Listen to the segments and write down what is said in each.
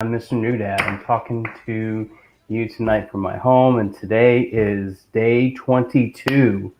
I'm Mr. New Dad. I'm talking to you tonight from my home, and today is day 22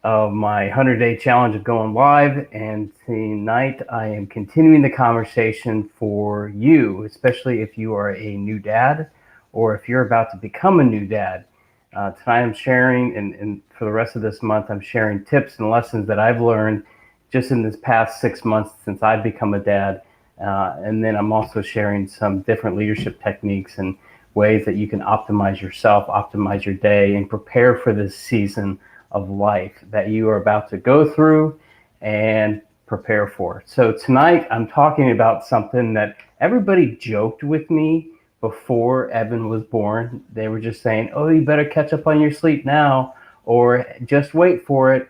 of my 100-day challenge of going live. And tonight I am continuing the conversation for you, especially if you are a new dad or if you're about to become a new dad. Tonight I'm sharing, and for the rest of this month, I'm sharing tips and lessons that I've learned just in this past 6 months since I've become a dad. And then I'm also sharing some different leadership techniques and ways that you can optimize yourself, optimize your day, and prepare for this season of life that you are about to go through and prepare for. So tonight I'm talking about something that everybody joked with me before Evan was born. They were just saying, "Oh, you better catch up on your sleep now, or just wait for it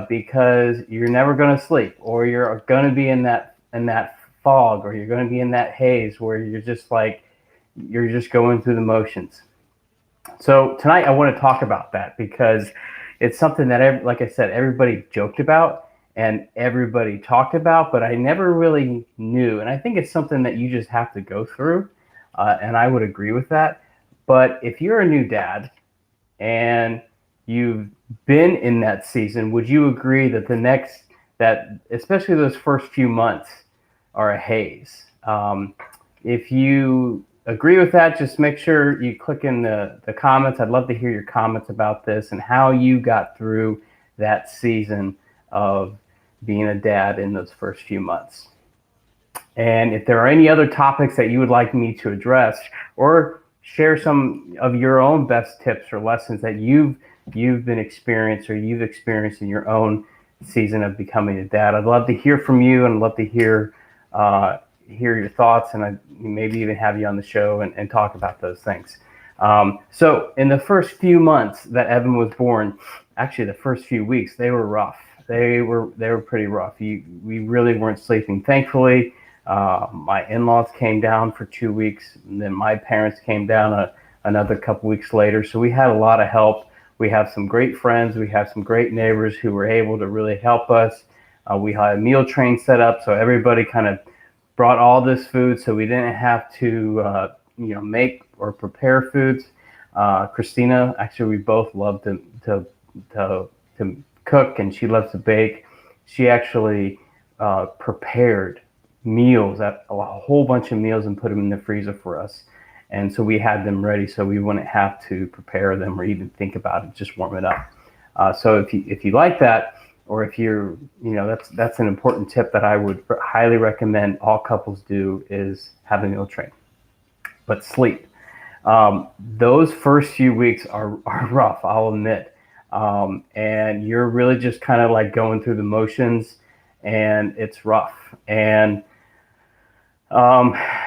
because you're never going to sleep, or you're going to be in that fog, or you're going to be in that haze where you're just going through the motions." So tonight I want to talk about that because it's something that, like I said, everybody joked about and everybody talked about, but I never really knew. And I think it's something that you just have to go through. And I would agree with that. But if you're a new dad and you've been in that season, would you agree that that especially those first few months are a haze? If you agree with that, just make sure you click in the comments. I'd love to hear your comments about this and how you got through that season of being a dad in those first few months. And if there are any other topics that you would like me to address, or share some of your own best tips or lessons that you've been experienced or you've experienced in your own season of becoming a dad, I'd love to hear from you, and I'd love to hear your thoughts, and I maybe even have you on the show and talk about those things. So in the first few months that Evan was born, actually the first few weeks, they were rough. They were pretty rough. We really weren't sleeping. Thankfully, my in-laws came down for 2 weeks, and then my parents came down another couple weeks later. So we had a lot of help. We have some great friends. We have some great neighbors who were able to really help us. We had a meal train set up, so everybody kind of brought all this food, so we didn't have to make or prepare foods. Christina, actually, we both love to cook, and she loves to bake. She actually prepared meals, a whole bunch of meals, and put them in the freezer for us. And so we had them ready, so we wouldn't have to prepare them or even think about it, just warm it up. So if you like that, or if you're, that's an important tip that I would highly recommend all couples do, is have a meal train. But sleep. Those first few weeks are rough, I'll admit. And you're really just kind of like going through the motions, and it's rough. And at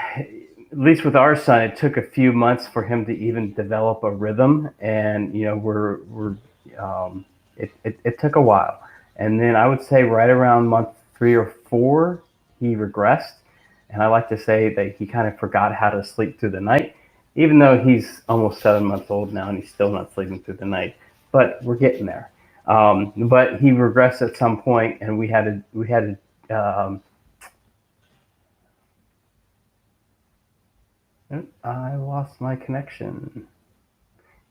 least with our son, it took a few months for him to even develop a rhythm. And, it took a while. And then I would say right around month 3 or 4, he regressed. And I like to say that he kind of forgot how to sleep through the night, even though he's almost 7 months old now and he's still not sleeping through the night. But we're getting there. But he regressed at some point, and we had to I lost my connection.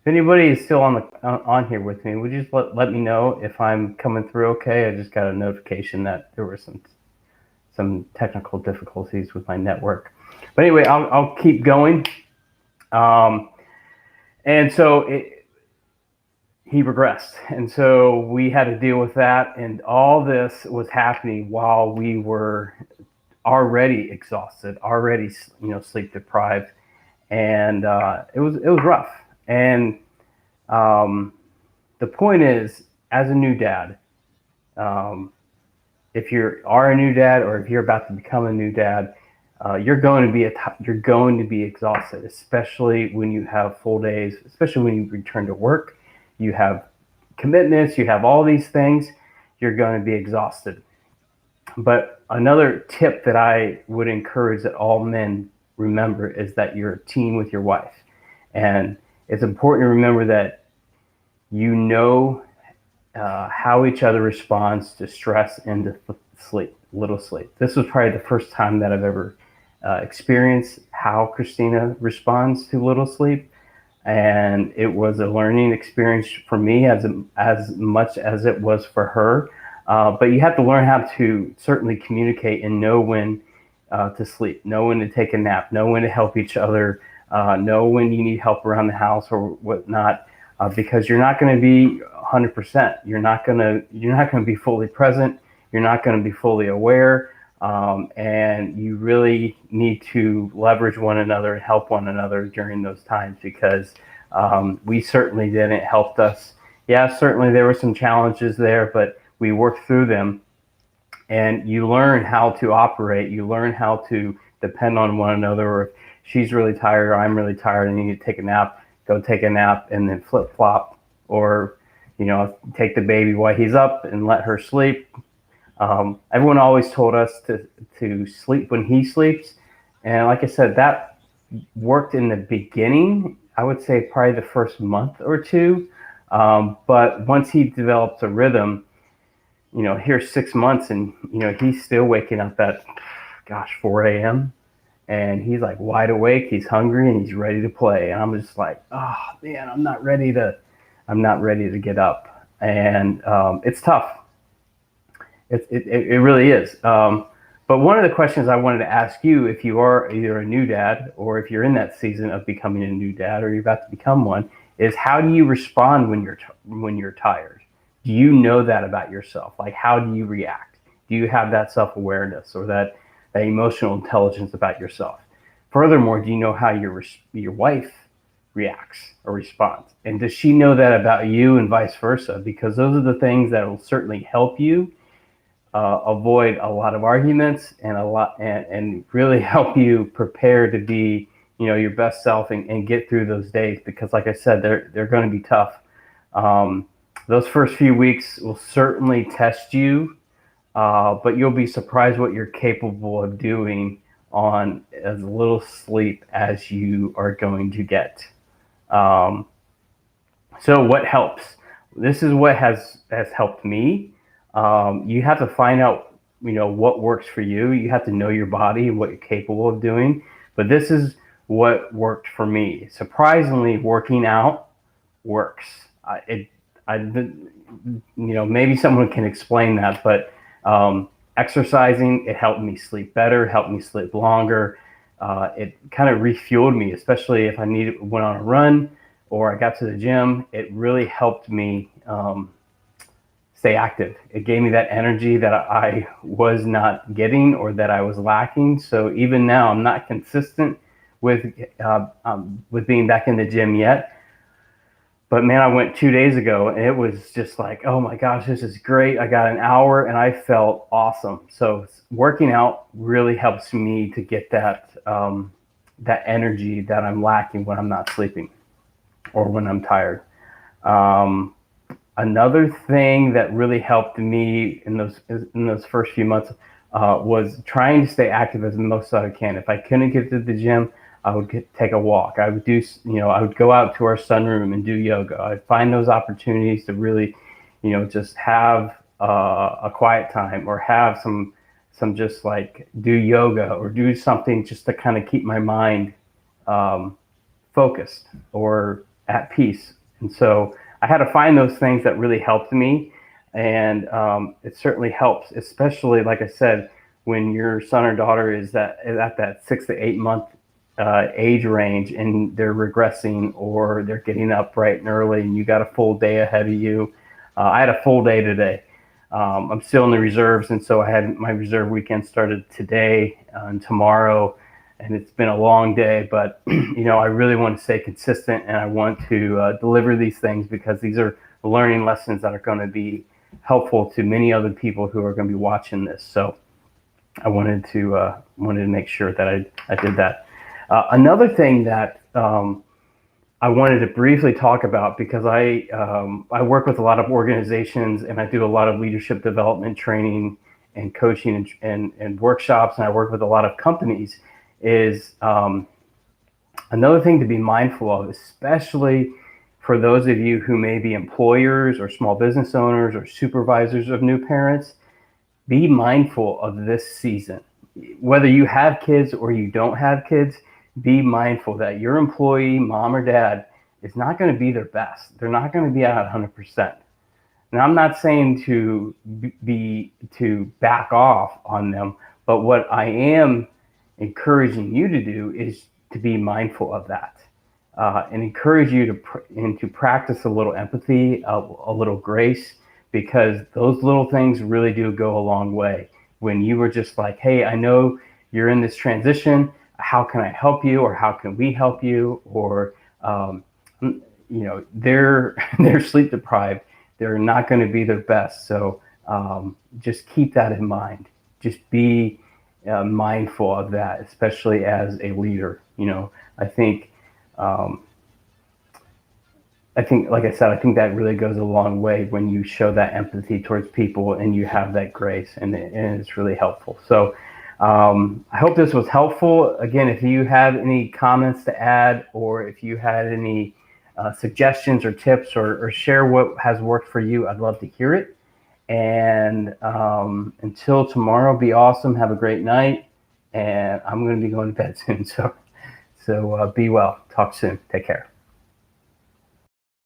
If anybody is still on here with me, would you just let me know if I'm coming through okay? I just got a notification that there were some technical difficulties with my network. But anyway, I'll keep going. And so he regressed, and so we had to deal with that. And all this was happening while we were already exhausted, already sleep deprived, and it was rough. And the point is, as a new dad, if you are a new dad, or if you're about to become a new dad, you're going to be exhausted, especially when you have full days, especially when you return to work. You have commitments, you have all these things. You're going to be exhausted. But another tip that I would encourage that all men remember is that you're a team with your wife. And it's important to remember that how each other responds to stress and to sleep, little sleep. This was probably the first time that I've ever experience how Christina responds to little sleep. And it was a learning experience for me as much as it was for her. But you have to learn how to certainly communicate and know when to sleep, know when to take a nap, know when to help each other, know when you need help around the house or whatnot, because you're not going to be 100%. You're not going to be fully present. You're not going to be fully aware, and you really need to leverage one another and help one another during those times because we certainly did. It helped us. Yeah, certainly there were some challenges there, but we worked through them, and you learn how to operate. You learn how to depend on one another. Or if she's really tired or I'm really tired and you need to take a nap, go take a nap and then flip flop, or take the baby while he's up and let her sleep. Everyone always told us to sleep when he sleeps, and like I said, that worked in the beginning. I would say probably the first month or two, but once he develops a rhythm, here's 6 months, and he's still waking up at, gosh, 4 a.m. and he's like wide awake, he's hungry, and he's ready to play. And I'm just like, oh man, I'm not ready to get up, and it's tough. It really is. But one of the questions I wanted to ask you, if you are either a new dad or if you're in that season of becoming a new dad or you're about to become one, is how do you respond when you're tired? Do you know that about yourself? Like, how do you react? Do you have that self-awareness or that emotional intelligence about yourself? Furthermore, do you know how your wife reacts or responds? And does she know that about you and vice versa? Because those are the things that will certainly help you avoid a lot of arguments and really help you prepare to be your best self and get through those days, because like I said, they're going to be tough. Those first few weeks will certainly test you, but you'll be surprised what you're capable of doing on as little sleep as you are going to get. So what helps? This is what has helped me. You have to find out, what works for you. You have to know your body and what you're capable of doing. But this is what worked for me. Surprisingly, working out works. Maybe someone can explain that, but exercising, it helped me sleep better, helped me sleep longer. It kind of refueled me, especially if I went on a run or I got to the gym. It really helped me stay active. It gave me that energy that I was not getting or that I was lacking. So even now, I'm not consistent with being back in the gym yet. But man, I went 2 days ago and it was just like, oh my gosh, this is great. I got an hour and I felt awesome. So working out really helps me to get that energy that I'm lacking when I'm not sleeping or when I'm tired. Another thing that really helped me in those first few months was trying to stay active as most I can. If I couldn't get to the gym, I would take a walk. I would I would go out to our sunroom and do yoga. I'd find those opportunities to really, just have a quiet time or have some just like do yoga or do something just to kind of keep my mind focused or at peace. And so I had to find those things that really helped me, and it certainly helps, especially like I said, when your son or daughter is at that 6 to 8 month age range and they're regressing or they're getting up bright and early and you got a full day ahead of you. I had a full day today. I'm still in the reserves, and so I had my reserve weekend started today and tomorrow, and it's been a long day, but I really want to stay consistent, and I want to deliver these things because these are learning lessons that are going to be helpful to many other people who are going to be watching this. So I wanted to make sure that I did that. Another thing that I wanted to briefly talk about, because I work with a lot of organizations and I do a lot of leadership development training and coaching and workshops, and I work with a lot of companies, is another thing to be mindful of, especially for those of you who may be employers or small business owners or supervisors of new parents. Be mindful of this season. whether you have kids or you don't have kids, be mindful that your employee, mom or dad, is not going to be their best. They're not going to be at 100%. And I'm not saying to back off on them, but what I am encouraging you to do is to be mindful of that, and encourage you to practice a little empathy, a little grace, because those little things really do go a long way. When you were just like, hey, I know you're in this transition. How can I help you, or how can we help you? Or they're they're sleep deprived. They're not going to be their best. So just keep that in mind. Just be mindful of that, especially as a leader. I think, like I said, I think that really goes a long way when you show that empathy towards people and you have that grace, and it's really helpful. So I hope this was helpful. Again, if you have any comments to add, or if you had any suggestions or tips, or share what has worked for you, I'd love to hear it. And until tomorrow, be awesome. Have a great night. And I'm going to be going to bed soon. So be well. Talk soon. Take care.